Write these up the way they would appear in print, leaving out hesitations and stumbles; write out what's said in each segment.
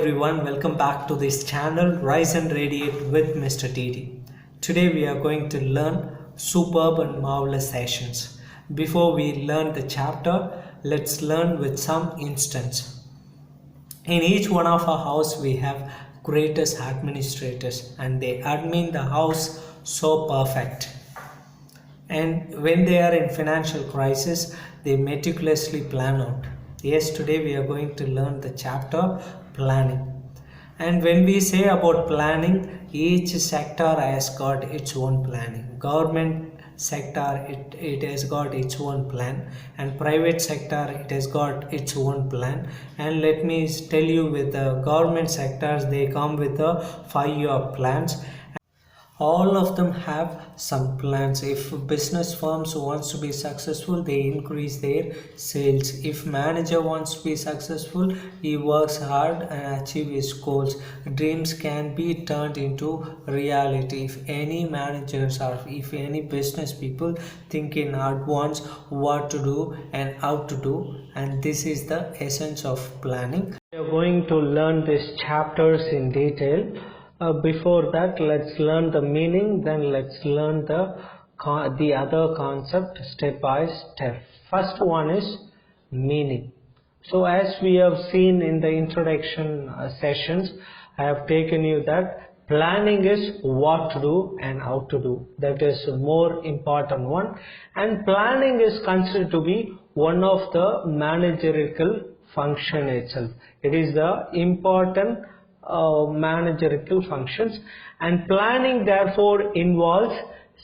everyone, welcome back to this channel Rise and Radiate with Mr. TD. Today we are going to learn superb and marvelous sessions. Before we learn the chapter, let's learn with some instance. In each one of our house we have greatest administrators and they admin the house so perfect. And when they are in financial crisis, they meticulously plan out. Yes, today we are going to learn the chapter planning. And when we say about planning, each sector has got its own planning. Government sector, it has got its own plan, and private sector, it has got its own plan. And let me tell you, with the government sectors, they come with a 5-year plans. All of them have some plans. If business firms wants to be successful, they increase their sales. If manager wants to be successful, he works hard and achieve his goals. Dreams can be turned into reality if any managers or if any business people think in advance what to do and how to do, and this is the essence of planning. We are going to learn these chapters in detail. Before that, let's learn the meaning, then let's learn the other concept step by step. First one is meaning. So as we have seen in the introduction sessions, I have taken you that planning is what to do and how to do. That is a more important one, and planning is considered to be one of the managerial function itself. It is the important managerial functions, and planning therefore involves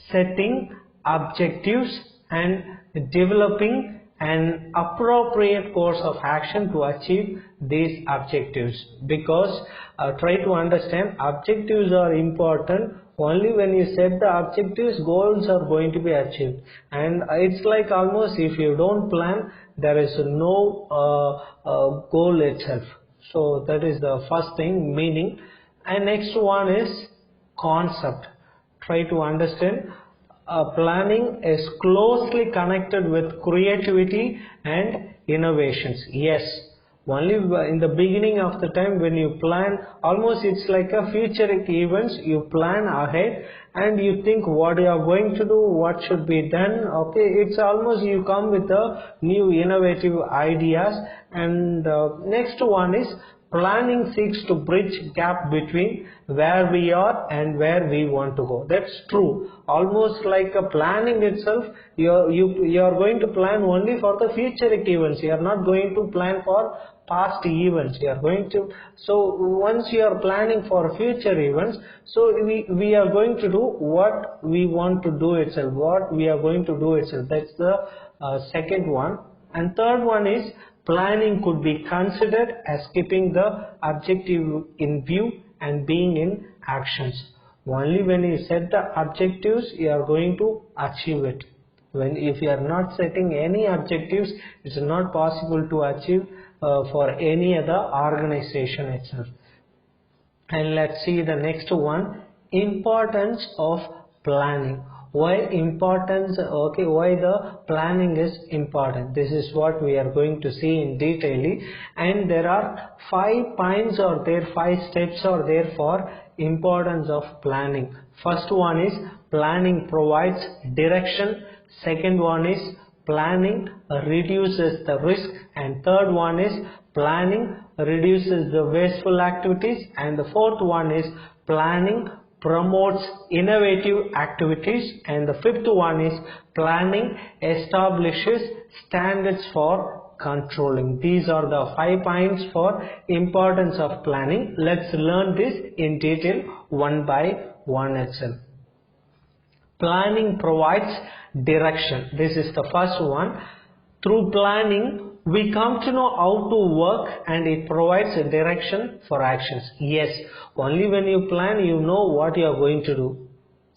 setting objectives and developing an appropriate course of action to achieve these objectives. Because try to understand, objectives are important. Only when you set the objectives, goals are going to be achieved. And it's like almost if you don't plan, there is no goal itself. So that is the first thing, meaning. And next one is concept. Try to understand, planning is closely connected with creativity and innovations. Yes, only in the beginning of the time when you plan, almost it's like a futuristic events. You plan ahead and you think what you are going to do, what should be done. Okay, it's almost you come with a new innovative ideas. And next one is planning seeks to bridge gap between where we are and where we want to go. That's true. Almost like a planning itself, you are going to plan only for the future events. You are not going to plan for past events. You are going to, so once you are planning for future events, so we are going to do what we want to do itself, what we are going to do itself. That's the second one. And third one is planning could be considered as keeping the objective in view and being in actions. Only when you set the objectives, you are going to achieve it. If you are not setting any objectives, it's not possible to achieve for any other organization itself. And let's see the next one, importance of planning. Why importance? Okay, why the planning is important? This is what we are going to see in detail. And there are 5 points or there 5 steps are there for importance of planning. First one is planning provides direction. Second one is planning reduces the risk, and third one is planning reduces the wasteful activities, and the fourth one is planning promotes innovative activities, and the fifth one is planning establishes standards for controlling. These are the 5 points for importance of planning. Let's learn this in detail one by one itself. Planning provides direction. This is the first one. Through planning, we come to know how to work, and it provides a direction for actions. Yes, only when you plan, you know what you are going to do.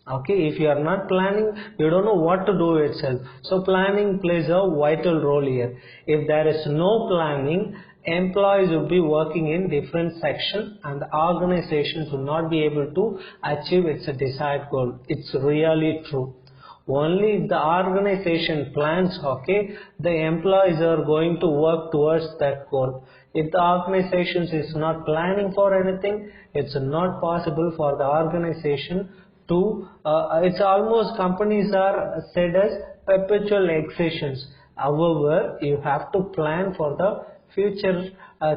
Okay, if you are not planning, you don't know what to do itself. So planning plays a vital role here. If there is no planning, employees will be working in different sections and the organization will not be able to achieve its desired goal. It's really true. Only if the organization plans, okay, the employees are going to work towards that goal. If the organization is not planning for anything, it's not possible for the organization to, it's almost companies are said as perpetual existence. However, you have to plan for the future,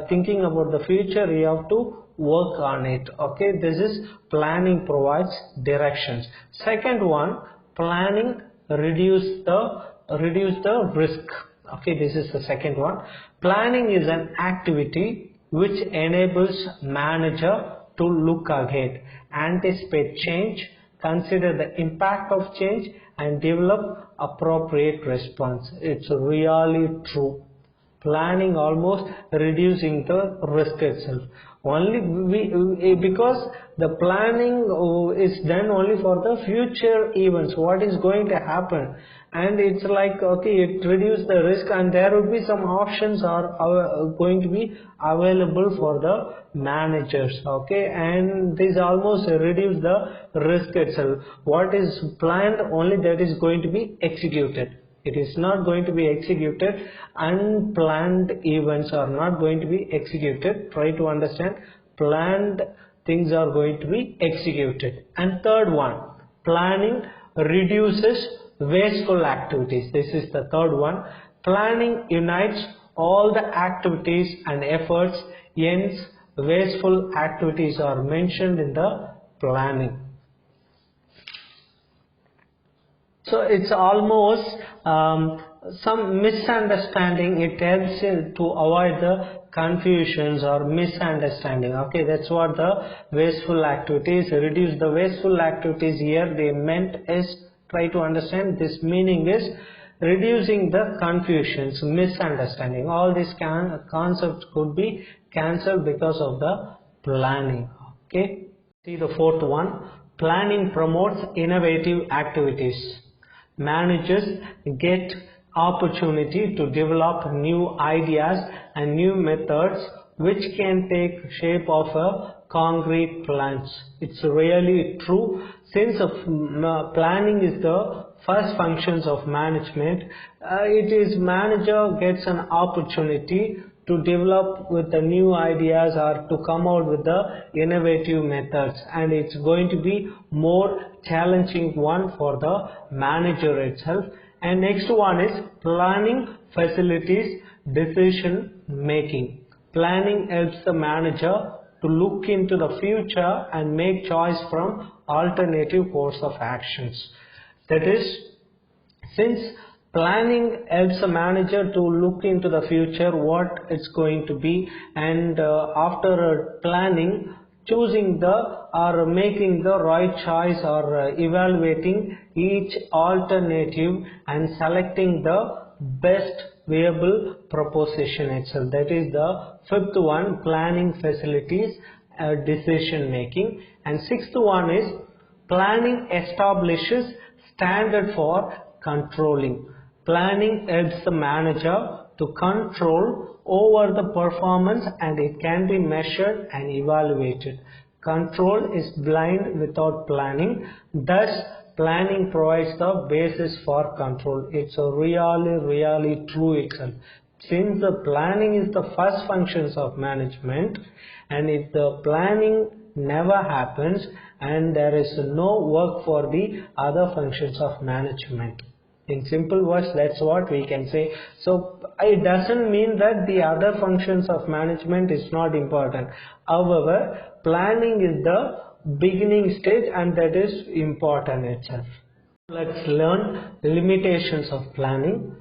thinking about the future, you have to work on it. Okay, this is planning provides directions. Second one, planning reduce the risk. Okay, this is the second one. Planning is an activity which enables manager to look ahead, anticipate change, consider the impact of change, and develop appropriate response. It's really true. Planning almost reducing the risk itself. Only because the planning is done only for the future events, what is going to happen, and it's like, okay, it reduces the risk, and there will be some options are going to be available for the managers. Okay, and this almost reduce the risk itself. What is planned, only that is going to be executed. It is not going to be executed. Unplanned events are not going to be executed. Try to understand. Planned things are going to be executed. And third one, planning reduces wasteful activities. This is the third one. Planning unites all the activities and efforts, hence wasteful activities are mentioned in the planning. So it's almost some misunderstanding. It helps to avoid the confusions or misunderstanding. Okay, that's what the wasteful activities, reduce the wasteful activities here they meant is, try to understand this meaning is reducing the confusions, misunderstanding. All these concepts could be cancelled because of the planning. Okay, see the fourth one, planning promotes innovative activities. Managers get opportunity to develop new ideas and new methods which can take shape of a concrete plans. It's really true. Since planning is the first functions of management, it is manager gets an opportunity to develop with the new ideas or to come out with the innovative methods, and it's going to be more challenging one for the manager itself. And next one is planning facilitates decision making. Planning helps the manager to look into the future and make choice from alternative course of actions. That is, since planning helps a manager to look into the future, what it's going to be, and after planning, choosing the or making the right choice or evaluating each alternative and selecting the best viable proposition itself. That is the fifth one, planning facilities decision making. And sixth one is planning establishes standard for controlling. Planning helps the manager to control over the performance, and it can be measured and evaluated. Control is blind without planning. Thus, planning provides the basis for control. It's really true itself. Since the planning is the first functions of management, and if the planning never happens, and there is no work for the other functions of management. In simple words, that's what we can say. So it doesn't mean that the other functions of management is not important. However, planning is the beginning stage, and that is important itself. Let's learn limitations of planning.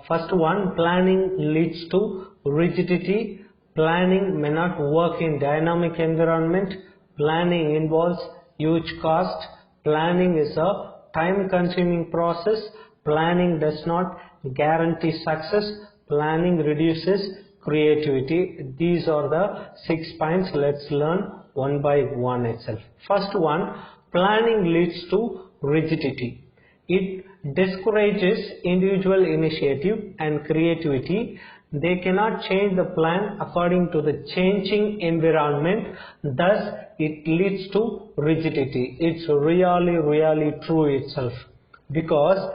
First one, planning leads to rigidity. Planning may not work in dynamic environment. Planning involves huge cost. Planning is a time-consuming process. Planning does not guarantee success. Planning reduces creativity. These are the 6 points. Let's learn one by one itself. First one, planning leads to rigidity. It discourages individual initiative and creativity. They cannot change the plan according to the changing environment. Thus, it leads to rigidity. It's really true itself. because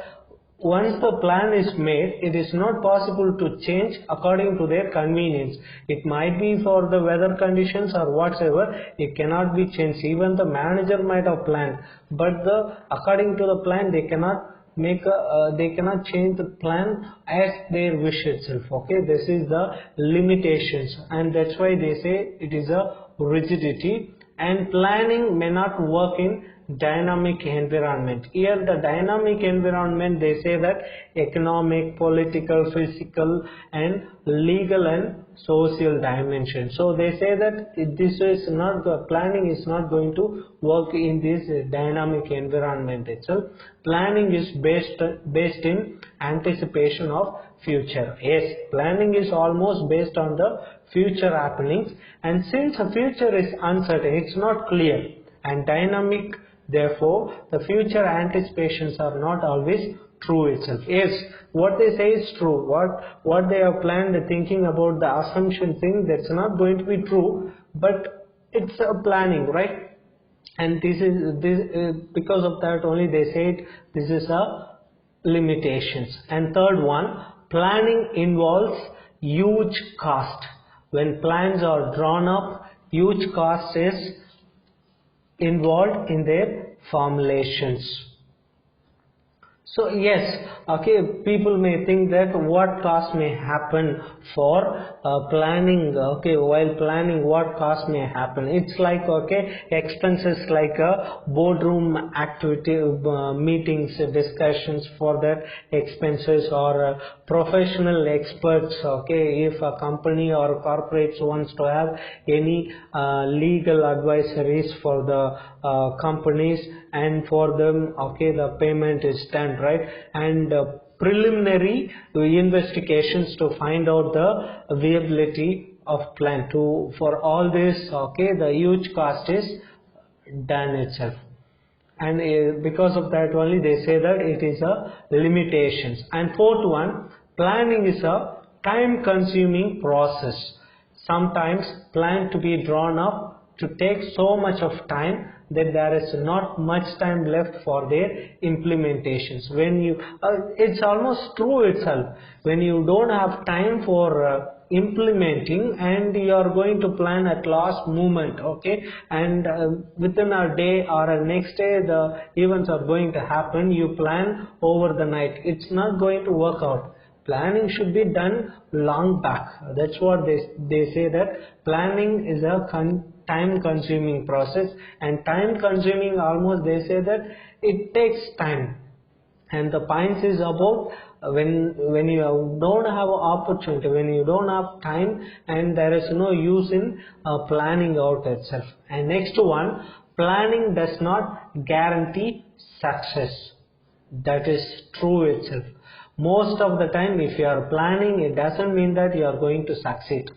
once the plan is made, it is not possible to change according to their convenience. It might be for the weather conditions or whatsoever, it cannot be changed. Even the manager might have planned, but according to the plan, they cannot they cannot change the plan as their wish itself. Okay, this is the limitations, and that's why they say it is a rigidity. And planning may not work in dynamic environment. Here the dynamic environment, they say that economic, political, physical and legal and social dimension. So they say that this is not, the planning is not going to work in this dynamic environment itself. Planning is based in anticipation of future. Yes, planning is almost based on the future happenings, and since the future is uncertain, it's not clear and dynamic, therefore the future anticipations are not always true itself. Yes, what they say is true, what they have planned, thinking about the assumption thing, that's not going to be true, but it's a planning, right? And this because of that only they said this is a limitations. And third one, planning involves huge cost. When plans are drawn up, huge cost is involved in their formulations. So yes, okay, people may think that what cost may happen for planning, okay, while planning what cost may happen. It's like, okay, expenses like a boardroom activity, meetings, discussions for that expenses, or professional experts, okay, if a company or corporates wants to have any legal advisories for the companies, and for them, okay, the payment is done, right? And preliminary investigations to find out the viability of plan. For all this, okay, the huge cost is done itself, and because of that only they say that it is a limitations. And fourth one, planning is a time consuming process. Sometimes plan to be drawn up to take so much of time that there is not much time left for their implementations. When you it's almost true itself, when you don't have time for implementing and you are going to plan at last moment, okay, and within a day or a next day the events are going to happen, you plan over the night, it's not going to work out. Planning should be done long back. That's what they say, that planning is a time consuming process, and time consuming, almost they say that it takes time. And the point is about when you don't have opportunity, when you don't have time, and there is no use in planning out itself. And next one, planning does not guarantee success. That is true itself. Most of the time if you are planning, it doesn't mean that you are going to succeed.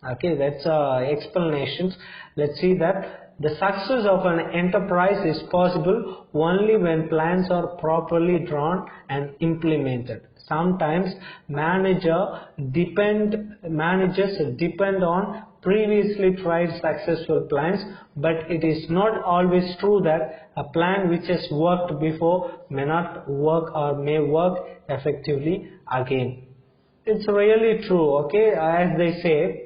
Okay, that's explanations. Let's see that the success of an enterprise is possible only when plans are properly drawn and implemented. Sometimes managers depend on previously tried successful plans, but it is not always true that a plan which has worked before may not work or may work effectively again. It's really true, okay, as they say.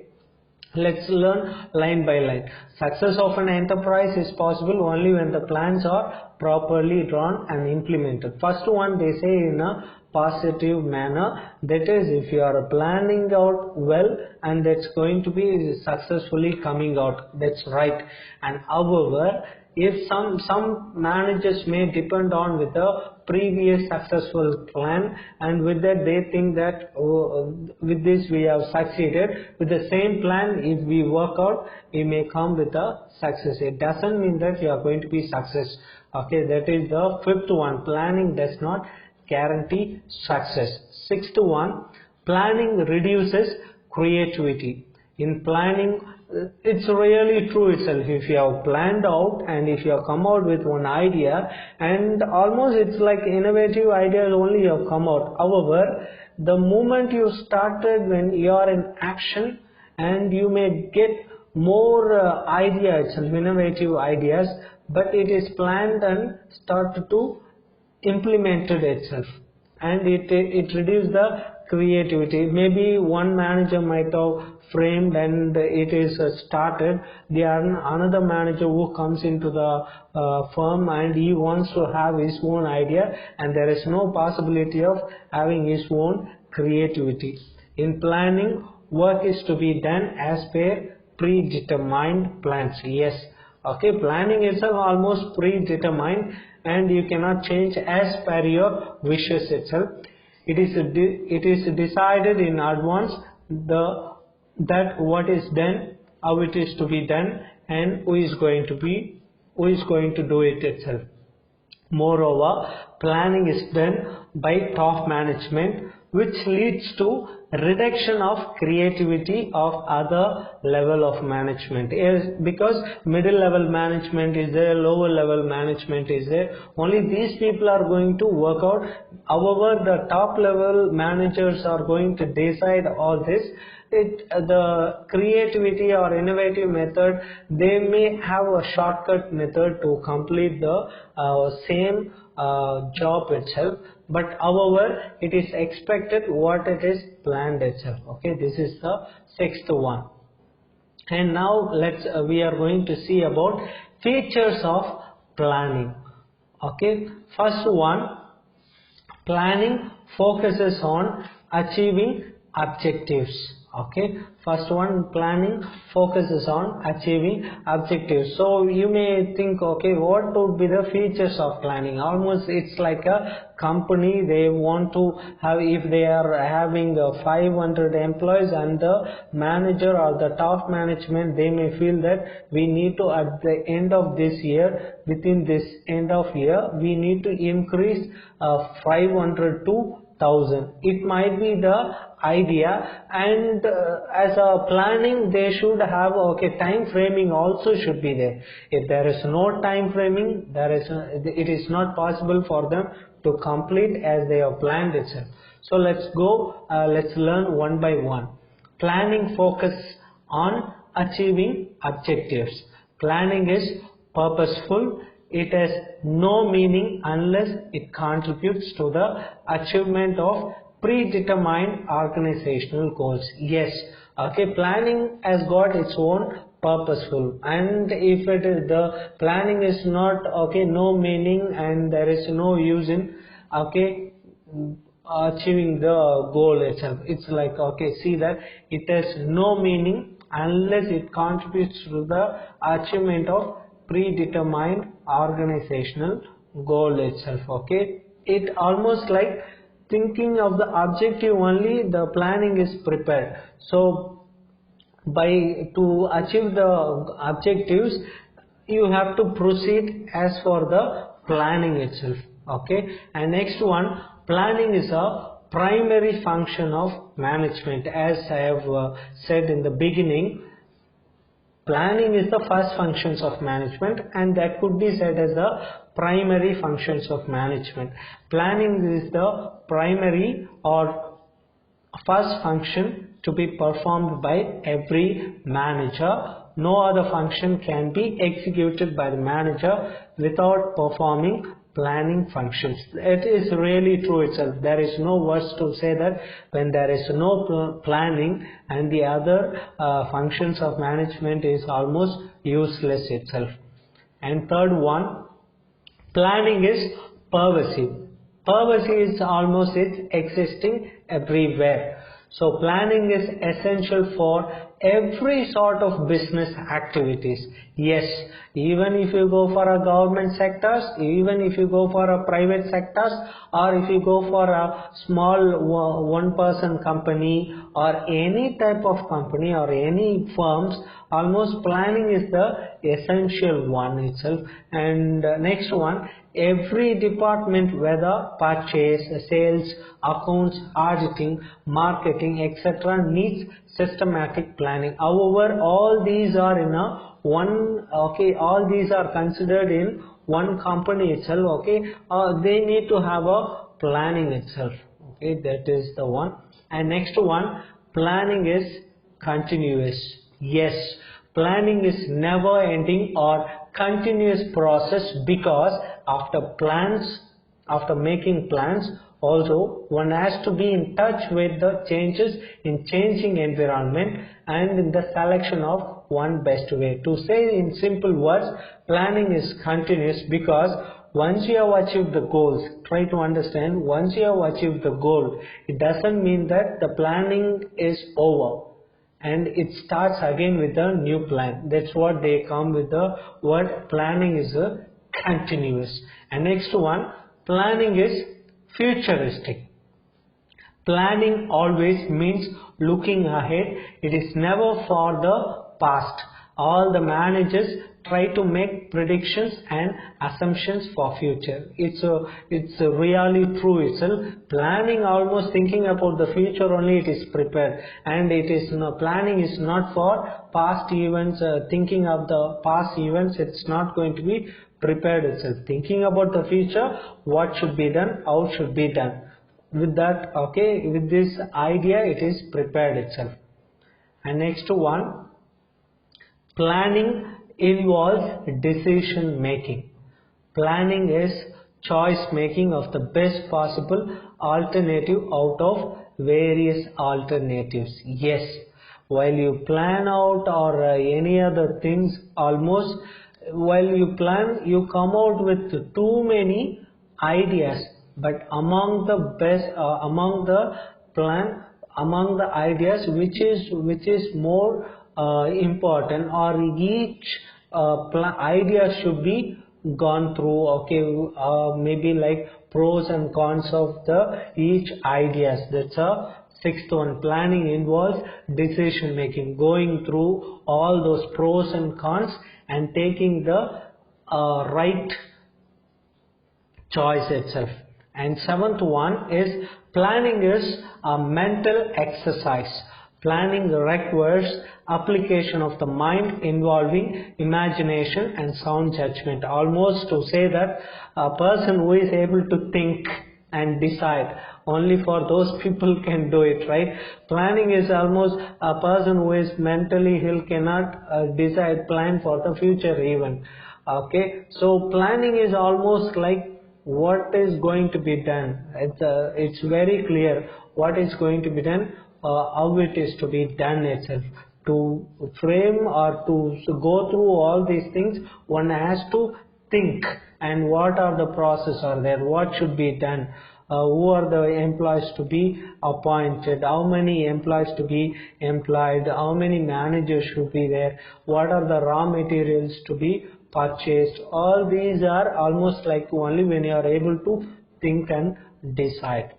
Let's learn line by line. Success of an enterprise is possible only when the plans are properly drawn and implemented. First one, they say in a positive manner, that is, if you are planning out well, and that's going to be successfully coming out, that's right. And however, if some managers may depend on with a previous successful plan, and with that they think that with this we have succeeded, with the same plan if we work out we may come with a success. It doesn't mean that you are going to be success. Okay, that is the fifth one, planning does not guarantee success. Sixth one, planning reduces creativity. In planning, it's really true itself. If you have planned out and if you have come out with one idea, and almost it's like innovative ideas only you have come out. However, the moment you started, when you are in action, and you may get more ideas, innovative ideas, but it is planned and started to implemented itself, and it reduces the creativity. Maybe one manager might have framed and it is started. Another manager who comes into the firm and he wants to have his own idea, and there is no possibility of having his own creativity. In planning, work is to be done as per predetermined plans. Yes, okay, planning is almost predetermined and you cannot change as per your wishes itself. It is decided in advance that what is done, how it is to be done, and who is going to do it itself. Moreover, planning is done by top management, which leads to reduction of creativity of other level of management. Because middle level management is there, lower level management is there, only these people are going to work out. However, the top level managers are going to decide all this. The creativity or innovative method, they may have a shortcut method to complete the same job itself, but however it is expected what it is planned itself. Okay, this is the sixth one. And now we are going to see about features of planning. Okay, first one, planning focuses on achieving objectives. Okay, first one, planning focuses on achieving objectives. So you may think, okay, what would be the features of planning? Almost it's like a company. They want to have, if they are having 500 employees, and the manager or the top management, they may feel that we need to, at the end of this year, within this end of year, we need to increase 500 to 1000. It might be the idea, and as a planning they should have, okay, time framing also should be there. If there is no time framing, it is not possible for them to complete as they have planned itself. So let's learn one by one. Planning focus on achieving objectives. Planning is purposeful. It has no meaning unless it contributes to the achievement of predetermined organizational goals. Yes, okay, planning has got its own purposeful, and if it is, the planning is not, okay, no meaning and there is no use in, okay, achieving the goal itself. It's like, okay, see that it has no meaning unless it contributes to the achievement of predetermined organizational goal itself. Okay, it almost like thinking of the objective only, the planning is prepared. So to achieve the objectives, you have to proceed as for the planning itself. Okay, and next one, planning is a primary function of management. As I have said in the beginning, planning is the first functions of management, and that could be said as the primary functions of management. Planning is the primary or first function to be performed by every manager. No other function can be executed by the manager without performing planning functions. It is really true itself. There is no words to say that when there is no planning, and the other functions of management is almost useless itself. And third one, planning is pervasive. Pervasive is almost it's existing everywhere. So planning is essential for every sort of business activities. Yes, even if you go for a government sectors, even if you go for a private sectors, or if you go for a small one-person company or any type of company or any firms, almost planning is the essential one itself. And next one, every department, whether purchase, sales, accounts, auditing, marketing, etc., needs systematic planning. However, all these are in a one, okay, all these are considered in one company itself. Okay, they need to have a planning itself. Okay, that is the one. And next one, planning is continuous. Yes, planning is never ending or continuous process, because after plans after making plans, also one has to be in touch with the changes in changing environment and in the selection of one best way. To say in simple words, planning is continuous, because once you have achieved the goals, try to understand, once you have achieved the goal, it doesn't mean that the planning is over and it starts again with a new plan. That's what they come with the word planning is a continuous. And next one, planning is futuristic. Planning always means looking ahead. It is never for the past. All the managers try to make predictions and assumptions for future. It's really true itself. Planning almost thinking about the future only, it is prepared, and it is planning is not for past events. Thinking of the past events, it's not going to be prepared itself. Thinking about the future, what should be done, how should be done. With that, okay, with this idea, it is prepared itself. And next one, planning involves decision making. Planning is choice making of the best possible alternative out of various alternatives. Yes, while you plan out or any other things, almost while you plan, you come out with too many ideas, but among the best, among the ideas, which is more important, or each idea should be gone through, okay, maybe like pros and cons of the each ideas. That's a sixth one. Planning involves decision making, going through all those pros and cons and taking the right choice itself. And seventh one is planning is a mental exercise. Planning requires application of the mind involving imagination and sound judgment. Almost to say that a person who is able to think and decide, only for those people can do it, right? Planning is almost a person who is mentally ill cannot decide, plan for the future even. Okay, so planning is almost like what is going to be done. It's very clear what is going to be done, how it is to be done itself. To frame or to go through all these things, one has to think, and what are the process are there, what should be done, who are the employees to be appointed, how many employees to be employed, how many managers should be there, what are the raw materials to be purchased. All these are almost like only when you are able to think and decide.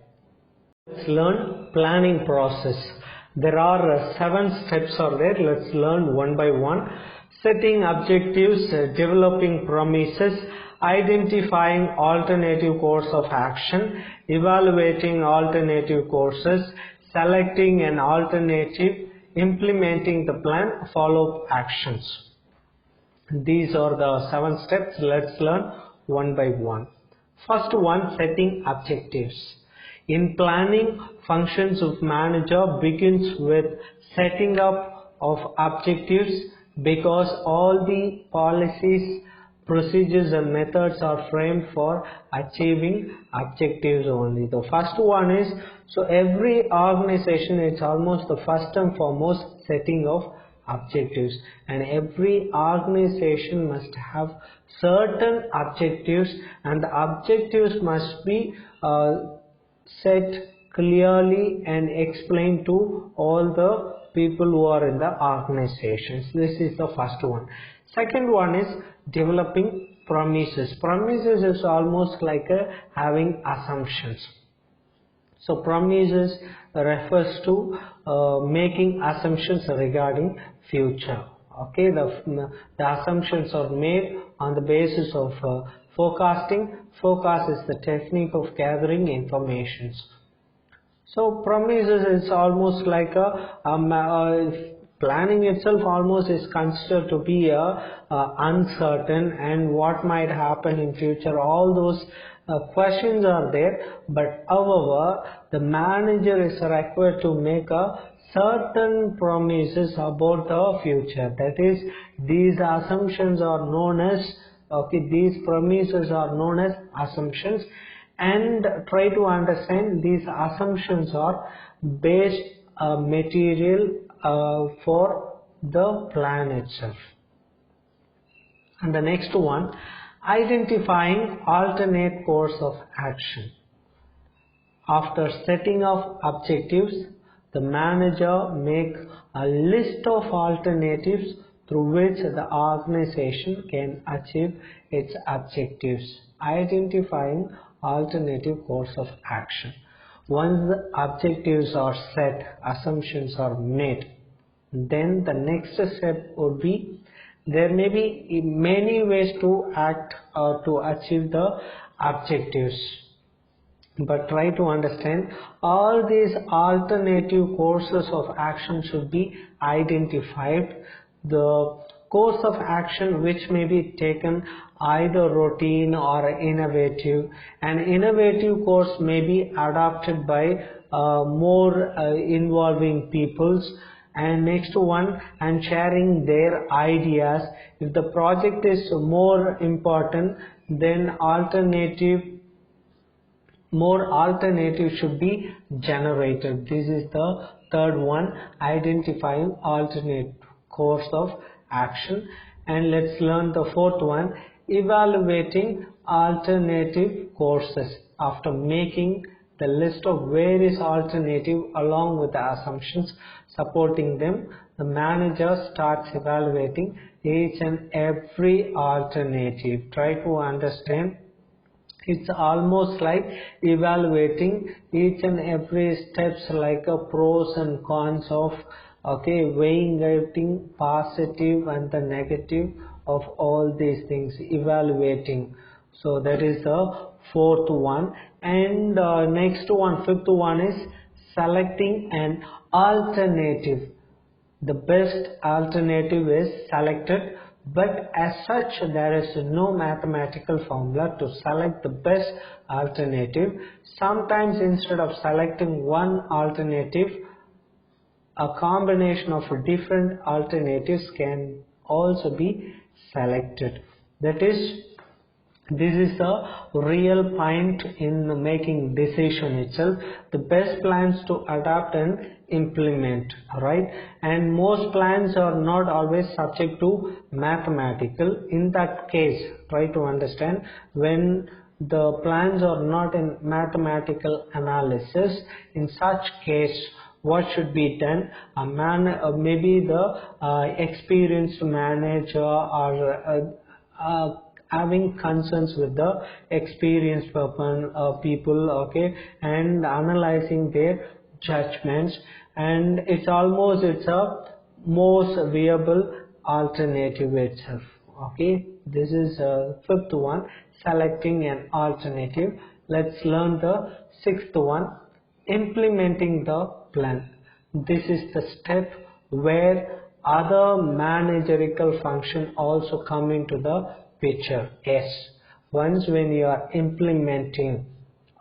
Let's learn planning process. There are 7 steps are there. Let's learn one by one. Setting objectives, developing promises, identifying alternative course of action, evaluating alternative courses, selecting an alternative, implementing the plan, follow-up actions. These are the 7 steps. Let's learn one by one. First one, setting objectives. In planning, functions of manager begins with setting up of objectives, because all the policies, procedures and methods are framed for achieving objectives only. The first one is, so every organization, it's almost the first and foremost setting of objectives, and every organization must have certain objectives, and the objectives must be set clearly and explained to all the people who are in the organizations. This is the first one. Second one is developing promises. Promises is almost like having assumptions. So promises refers to making assumptions regarding future. Okay, the assumptions are made on the basis of forecasting. Forecast is the technique of gathering information. So promises is almost like planning itself almost is considered to be uncertain, and what might happen in future. All those questions are there, but however the manager is required to make a certain promises about the future. That is, these assumptions are known as, okay, these promises are known as assumptions, and try to understand these assumptions are based material for the plan itself. And the next one, identifying alternate course of action. After setting of objectives, the manager makes a list of alternatives through which the organization can achieve its objectives. Identifying alternative course of action. Once the objectives are set, assumptions are made, then the next step would be, there may be many ways to act or to achieve the objectives. But try to understand all these alternative courses of action should be identified. The course of action which may be taken either routine or innovative. An innovative course may be adopted by more involving peoples. And next one, and sharing their ideas. If the project is more important, then more alternatives should be generated. This is the third one, identifying alternate course of action. And let's learn the fourth one, evaluating alternative courses. After making the list of various alternatives along with the assumptions supporting them, the manager starts evaluating each and every alternative. Try to understand. It's almost like evaluating each and every steps, like a pros and cons of, weighing everything positive and the negative of all these things, evaluating. So that is the fourth one. And next one, fifth one is selecting an alternative. The best alternative is selected, but as such there is no mathematical formula to select the best alternative. Sometimes instead of selecting one alternative, a combination of different alternatives can also be selected. This is a real point in making decision itself. The best plans to adapt and implement, right? And most plans are not always subject to mathematical. In that case, try to understand, when the plans are not in mathematical analysis, in such case what should be done? Maybe the experienced manager or having concerns with the experienced people, and analyzing their judgments, and it's a most viable alternative itself. This is fifth one, selecting an alternative. Let's learn the sixth one, implementing the plan. This is the step where other managerial function also come into the picture. Yes, once when you are implementing,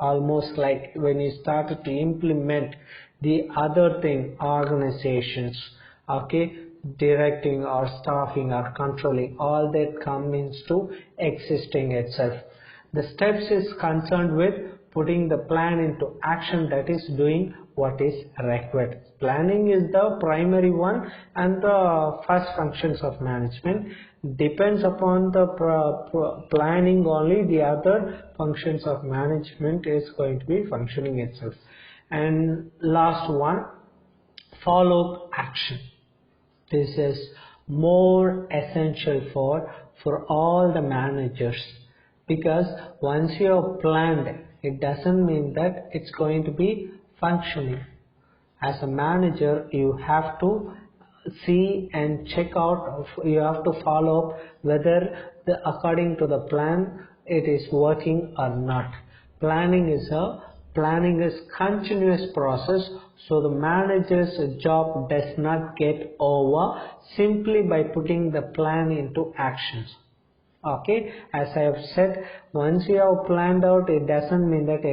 almost like when you started to implement the other thing, organizations, directing or staffing or controlling, all that comes into existing itself. The steps is concerned with putting the plan into action, that is doing what is required. Planning is the primary one and the first functions of management. Depends upon the planning only, the other functions of management is going to be functioning itself. And last one, follow-up action. This is more essential for all the managers, because once you have planned, it doesn't mean that it's going to be functioning. As a manager, you have to see and check out, you have to follow up whether according to the plan it is working or not. Planning is continuous process, so the manager's job does not get over simply by putting the plan into actions. As I have said, once you have planned out, it doesn't mean that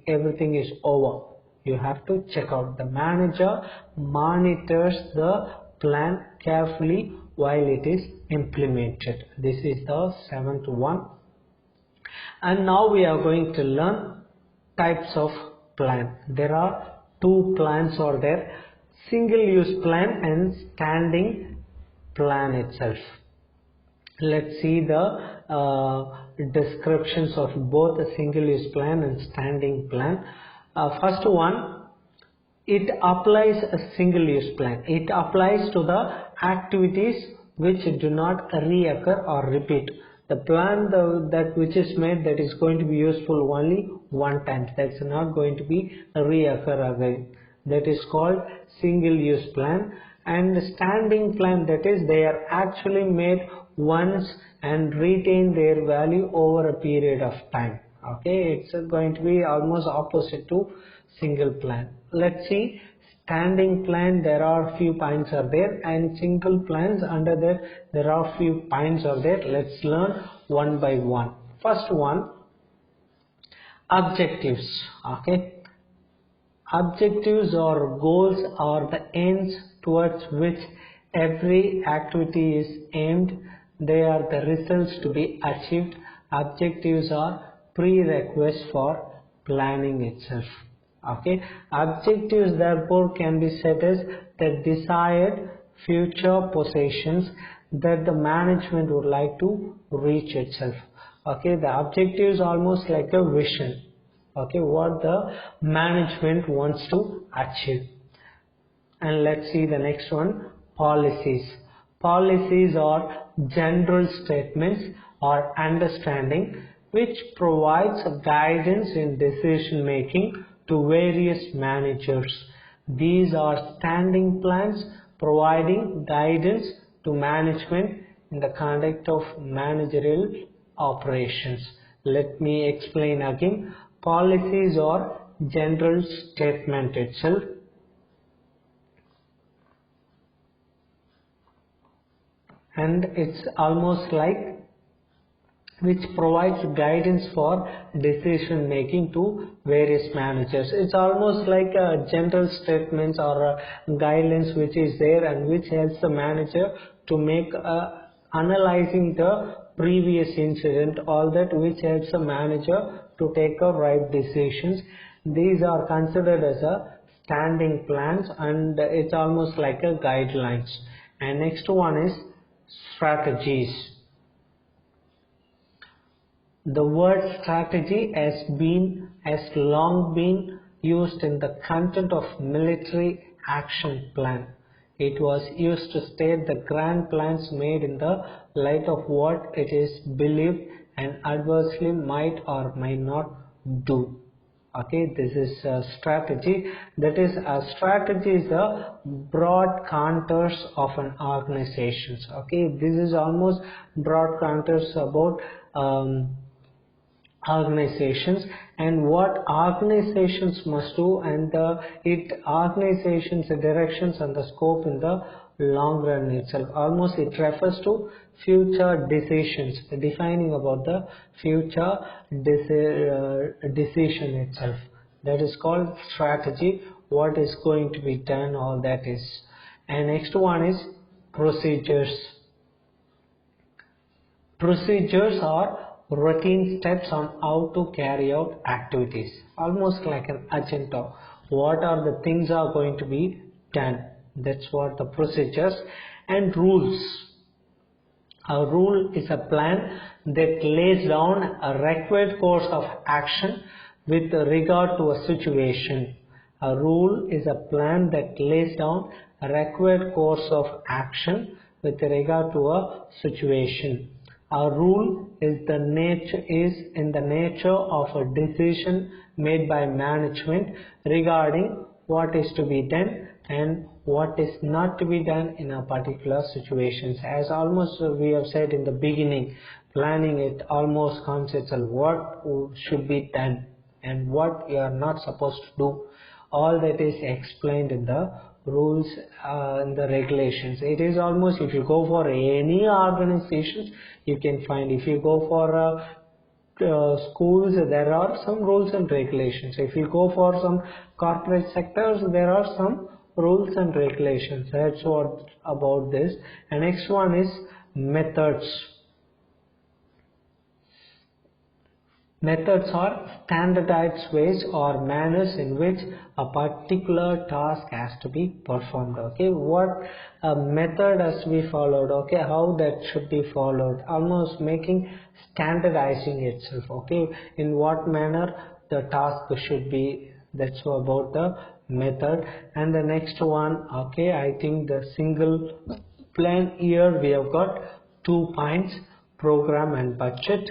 everything is over. You have to check out. The manager monitors the plan carefully while it is implemented. This is the seventh one. And now we are going to learn types of plan. There are two plans are there, single use plan and standing plan itself. Let's see the descriptions of both a single use plan and standing plan. First one, it applies a single use plan. It applies to the activities which do not reoccur or repeat. The plan that which is made, that is going to be useful only one time. That's not going to be reoccur again. That is called single use plan. And the standing plan, that is they are actually made once and retain their value over a period of time. Okay, it's going to be almost opposite to single plan. Let's see standing plan. There are few points are there, and single plans under that there are few points are there. Let's learn one by one. First one, objectives. Okay, objectives or goals are the ends towards which every activity is aimed. They are the results to be achieved. Objectives are prerequisites for planning itself. Okay, objectives therefore can be said as the desired future positions that the management would like to reach itself. Okay, the objective is almost like a vision. Okay, what the management wants to achieve. And let's see the next one, policies. Policies are general statements or understanding which provides guidance in decision making to various managers. These are standing plans providing guidance to management in the conduct of managerial operations. Let me explain again. Policies are general statement itself, and it's almost like which provides guidance for decision making to various managers. It's almost like a general statements or a guidelines which is there and which helps the manager to make analyzing the previous incident, all that which helps the manager to take a right decisions. These are considered as a standing plans, and it's almost like a guidelines. And next one is strategies. The word strategy has long been used in the content of military action plan. It was used to state the grand plans made in the light of what it is believed and adversely might or might not do. Okay, this is a strategy. That is, a strategy is the broad contours of an organization. Okay, this is almost broad contours about organizations and what organizations must do, and organizations directions and the scope in the long run itself. Almost it refers to future decisions, defining about the future decision itself. That is called strategy, what is going to be done, all that is. And next one is procedures. Procedures are routine steps on how to carry out activities, almost like an agenda. What are the things are going to be done? That's what the procedures. And rules. A rule is a plan that lays down a required course of action with regard to a situation. A rule is a plan that lays down a required course of action with regard to a situation. A rule is in the nature of a decision made by management regarding what is to be done and what is not to be done in a particular situations. As almost we have said in the beginning, planning it almost consists of what should be done and what you are not supposed to do. All that is explained in the rules and the regulations. It is almost, if you go for any organizations, you can find. If you go for schools, there are some rules and regulations. If you go for some corporate sectors, there are some rules and regulations. That's what about this. And next one is methods. Methods are standardized ways or manners in which a particular task has to be performed. Okay, what a method has to be followed. Okay, how that should be followed. Almost making standardizing itself. Okay, in what manner the task should be. That's about the method. And the next one. Okay, I think the single plan. Here we have got 2 points: program and budget.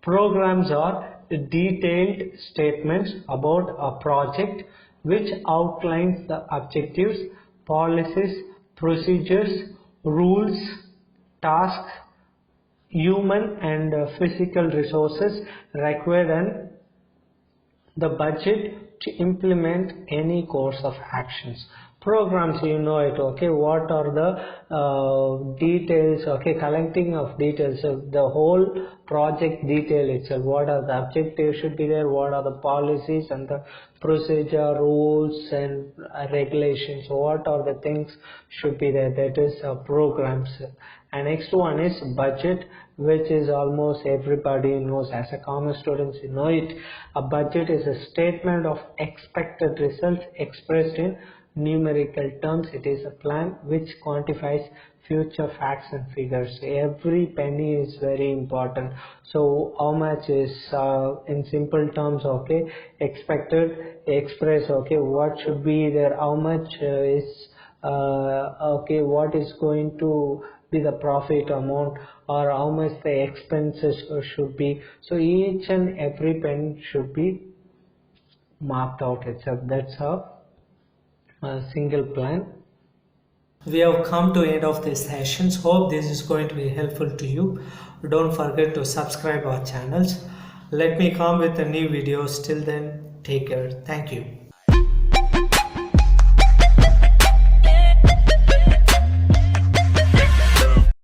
Programs are detailed statements about a project which outlines the objectives, policies, procedures, rules, tasks, human and physical resources required, and the budget to implement any course of actions. Programs, you know it. Okay, what are the details? Okay, collecting of details of the whole project detail itself. What are the objectives should be there, what are the policies and the procedure, rules and regulations, what are the things should be there. That is programs. And next one is budget, which is almost everybody knows. As a common students, you know it. A budget is a statement of expected results expressed in numerical terms. It is a plan which quantifies future facts and figures. Every penny is very important. So how much is in simple terms, okay, expected, express, okay, what should be there, how much is okay, what is going to be the profit amount, or how much the expenses should be. So each and every penny should be marked out itself. That's a single plan. We have come to end of this sessions. Hope this is going to be helpful to you. Don't forget to subscribe our channels. Let me come with a new videos. Till then, take care. Thank you.